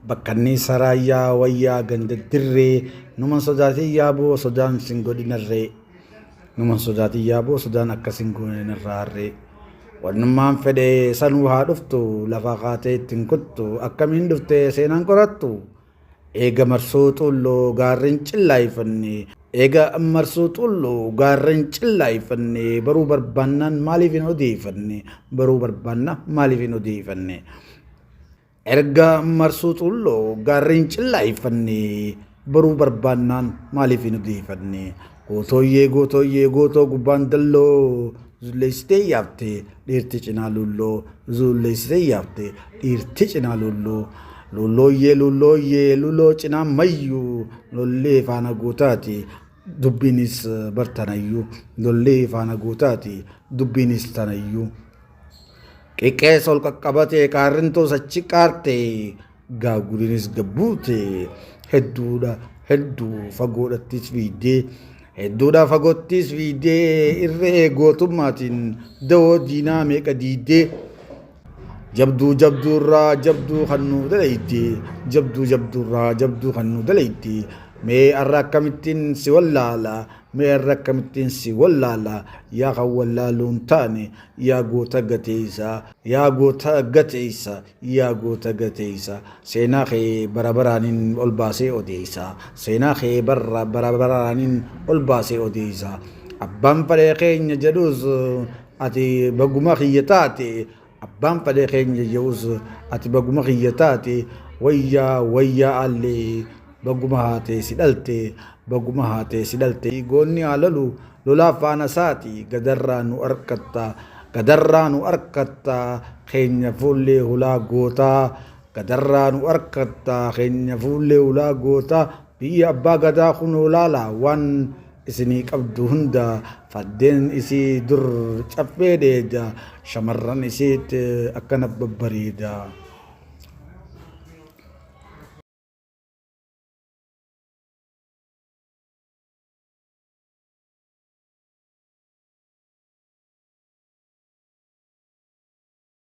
bakkanni saraayyaa wayyaa ganda dirree numan sodaatii yaaboo sodaan sin godhinarree numan sodaatii yaaboo sodaan akkasin godhinarraarree wannummaan fedhe sanuu haa dhuftu lafa kaatee ittiin kuttu akkamiin dhufte seenaan qorattu eega marsuu xulloo gaarreen cillaayifannee eega marsuu xulloo gaarreen cillaayifannee baruu barbaannaan maaliif hin odeeffanne baruu barbaannaa maaliif hin odeeffanne erga marsuu xulloo gaarreen cillaayifannee baruu barbaannaan maaliif hin odeeffanne gootoo gubbaan dalloo zulleessitee yaafte dhiirti cinaa lulloo zulleessitee yaafte dhiirti cinaa lulloo lulloo cinaa mayyuu lollee faana gootaati dubbiinis bartanayyuu lollee faana gootaati dubbiinis tanayyuu qiqqeessa ol qaqqabatee qaarrintoos achi qaarte gaaguriinis gabbuute hedduu fagoodhattis fiidee hedduudha fagoottis fiidee irree gootummaatiin dawoo diinaa meeqa diidee jabduurraa jabduu kan nu dalayte jabduurraa jabduu kan nu dalayte mee arra akkamittiin si wallaala mee arra akkamittiin si wallaala yaa kan wallaaluun taane yaa goota gateeysa seenaa kee barabaraanin ol baasee odeeysa seenaa kee barabaraanin ol baasee odeeysa abbaan fadhee keenya jedhus ati baguma kiyya taate abbaan fadhee keenya jedhus ati baguma kiyya taate wayyaa allee baguma haatee si dhalte goonni alalu lolaa faana saati gadarraa nu arkatta keenya fuullee hulaa gootaa gadarraa nu arkatta keenya fuullee hulaa gootaa biyya abbaa gadaa kun olaala waan isinii qabdu hunda faddeen isii dur caffee dheeda shamarran isiit akkana babbareeda.